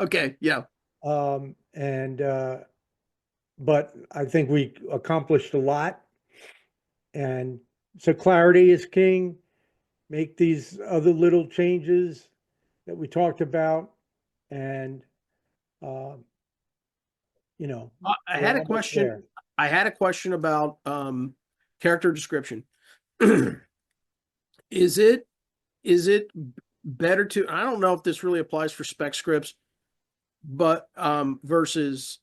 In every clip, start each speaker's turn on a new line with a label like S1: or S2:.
S1: Okay. Yeah.
S2: And but I think we accomplished a lot. And so clarity is king. Make these other little changes that we talked about, and uh, you know,
S1: I
S2: we're
S1: had a
S2: almost
S1: question.
S2: there.
S1: I had a question about character description. Is it is it better to, I don't know if this really applies for spec scripts, but versus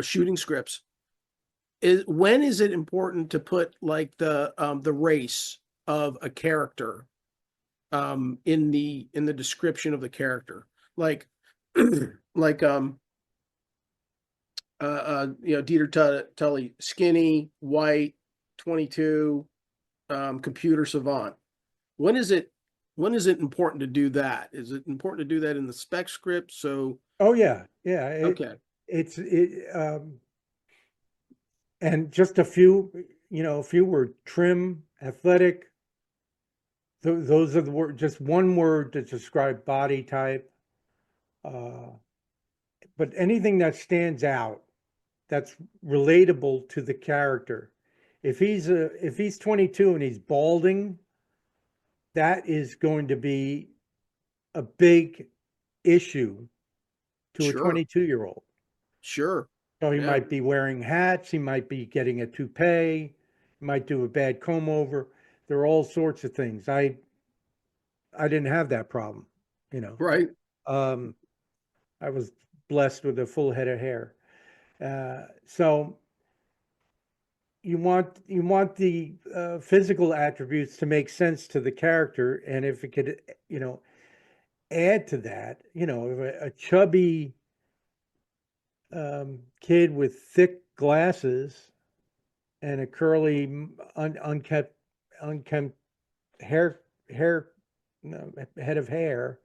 S1: shooting scripts. When is it important to put like the race of a character in the description of the character? Like like Dieter Tully, skinny, white, 22, computer savant. When is it when is it important to do that? Is it important to do that in the spec script? So
S2: Oh yeah, yeah.
S1: okay,
S2: It and just a few, a few were trim, athletic. Those are the word, just one word to describe body type. Uh, but anything that stands out, that's relatable to the character. If he's 22 and he's balding, that is going to be a big issue to a
S1: sure,
S2: 22-year-old.
S1: sure,
S2: So he
S1: yeah,
S2: might be wearing hats, he might be getting a toupee, he might do a bad comb over. There are all sorts of things. I didn't have that problem, you know.
S1: right,
S2: Um, I was blessed with a full head of hair. So you want the physical attributes to make sense to the character, and if it could, you know, add to that, if a chubby kid with thick glasses and a curly, unkempt hair, hair, head of hair.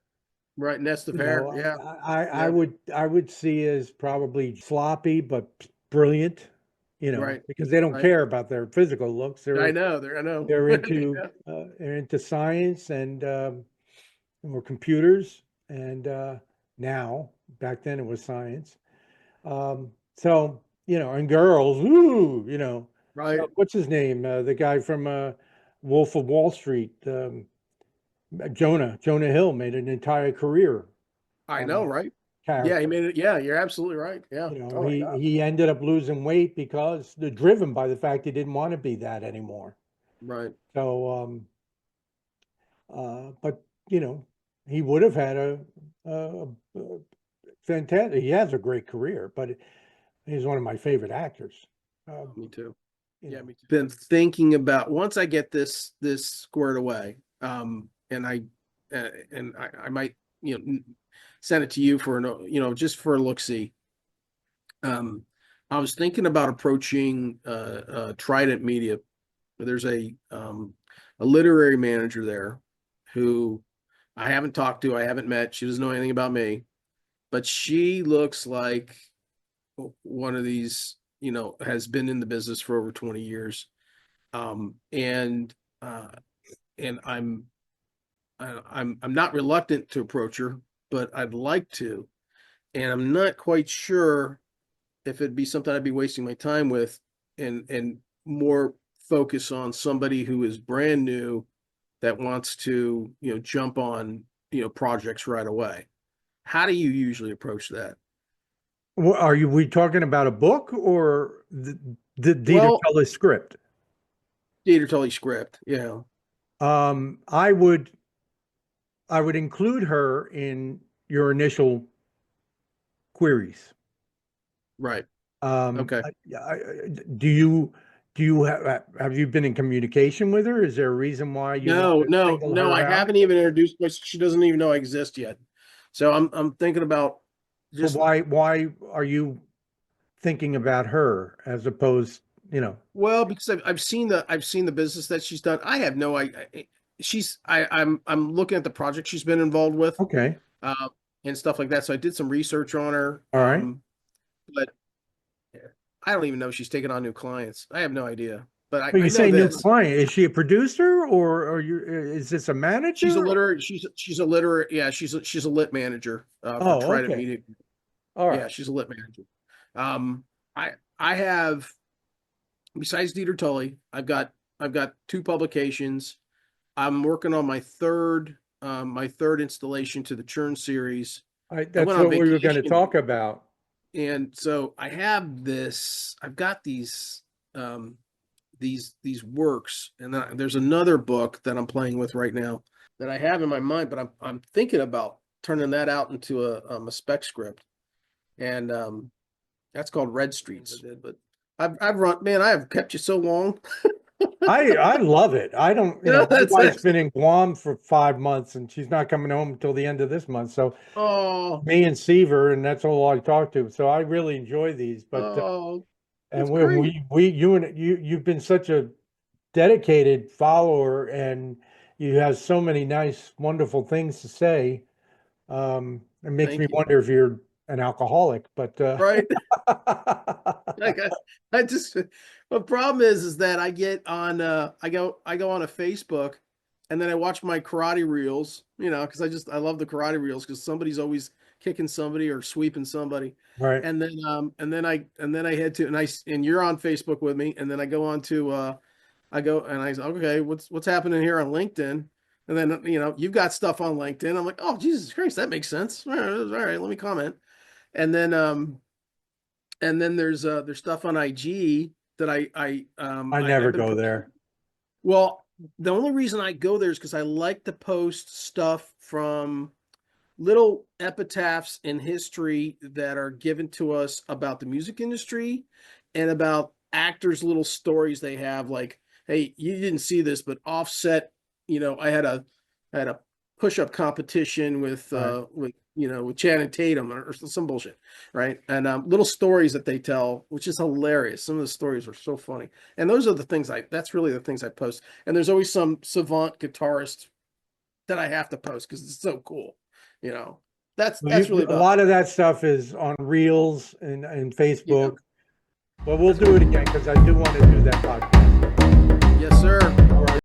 S1: right. Nest of
S2: You
S1: hair,
S2: know,
S1: yeah,
S2: I
S1: yeah,
S2: would see as probably sloppy but brilliant.
S1: right,
S2: Because they don't
S1: right.
S2: care about their physical looks.
S1: I know, there, I know. Yeah,
S2: They're into science or computers, and now back then it was science. So and girls, ooh,
S1: right.
S2: what's his name? The guy from Wolf of Wall Street, Jonah Hill made an entire career
S1: I
S2: on
S1: know,
S2: that
S1: right? Yeah, he
S2: character.
S1: made it. Yeah, you're absolutely right. Yeah. Oh my God.
S2: He ended up losing weight because they're driven by the fact he didn't want to be that anymore.
S1: Right.
S2: So, but he would have had a fantastic. He has a great career, but he's one of my favorite actors. Um,
S1: Me too.
S2: you
S1: Yeah,
S2: know,
S1: me too. Been thinking about once I get this squared away, and I might send it to you for an just for a look see. Um, I was thinking about approaching Trident Media. There's a literary manager there who I haven't talked to, I haven't met. She doesn't know anything about me, but she looks like one of these, has been in the business for over 20 years. Um, and uh, and I'm not reluctant to approach her, but I'd like to, and I'm not quite sure if it'd be something I'd be wasting my time with, and more focus on somebody who is brand new that wants to jump on projects right away. How do you usually approach that?
S2: are you we talking about a book or the Dieter
S1: Well,
S2: Tully script?
S1: theater totally script, yeah,
S2: Um, I would I would include her in your initial queries.
S1: right,
S2: Um,
S1: okay.
S2: do you have you been in communication with her? Is there a reason why you want
S1: No,
S2: to
S1: no,
S2: single
S1: no.
S2: her
S1: I
S2: out?
S1: haven't even introduced my. She doesn't even know I exist yet. So I'm thinking about
S2: But
S1: just
S2: why are you thinking about her as opposed,
S1: well because I've seen the business that she's done. I have no she's I'm looking at the project she's been involved with
S2: okay,
S1: uh, and stuff like that. So I did some research on her,
S2: all right.
S1: but I don't even know if she's taking on new clients. I have no idea. but I,
S2: When
S1: I
S2: you
S1: know
S2: say new
S1: this.
S2: client, is she a producer or you, is this a
S1: She's a
S2: manager?
S1: literary. She's a literary. Yeah, she's a lit manager for
S2: Oh,
S1: Trident
S2: okay.
S1: Media.
S2: All
S1: Yeah,
S2: right.
S1: she's a lit manager. I have besides Dieter Tully, I've got two publications. I'm working on my third installation to the Churn series. I
S2: That's
S1: went on
S2: what we were going to
S1: vacation,
S2: talk about.
S1: and so I have this. I've got um, these works, and then there's another book that I'm playing with right now that I have in my mind, but I'm thinking about turning that out into a spec script, and that's called Red Streets. But I've run, man, I have kept you so long.
S2: I love it. I don't,
S1: You know,
S2: my
S1: that's
S2: wife's
S1: it.
S2: been in Guam for 5 months and she's not coming home until the end of this month. So
S1: Oh,
S2: me and Seaver, and that's all I talk to. So I really enjoy these. But
S1: oh,
S2: and
S1: that's great.
S2: you and you've been such a dedicated follower, and you have so many nice, wonderful things to say. It makes me
S1: Thank you.
S2: wonder if you're an alcoholic, but
S1: Right. Like I just the problem is that I get on I go on a Facebook and then I watch my karate reels, because I love the karate reels because somebody's always kicking somebody or sweeping somebody.
S2: right.
S1: And then I head to and you're on Facebook with me, and then I go on to I go and I say, okay, what's happening here on LinkedIn? And then you've got stuff on LinkedIn. I'm like, oh Jesus Christ, that makes sense. All right, let me comment. And then there's stuff on IG that
S2: I
S1: I've
S2: never
S1: been
S2: go
S1: posting.
S2: there.
S1: Well, the only reason I go there is because I like to post stuff from little epitaphs in history that are given to us about the music industry and about actors' little stories they have. Like, hey, you didn't see this, but Offset, I had a push-up competition with
S2: Right.
S1: with Channing Tatum or some bullshit, right? And little stories that they tell, which is hilarious. Some of the stories are so funny, and those are the things that's really the things I post. And there's always some savant guitarist that I have to post because it's so cool. You know, that's
S2: Well,
S1: that's really
S2: a
S1: about
S2: lot of that stuff is on Reels and
S1: yeah.
S2: Facebook. But we'll
S1: That's
S2: do
S1: cool.
S2: it again because I do want to do that podcast.
S1: Yes, sir.
S2: All right.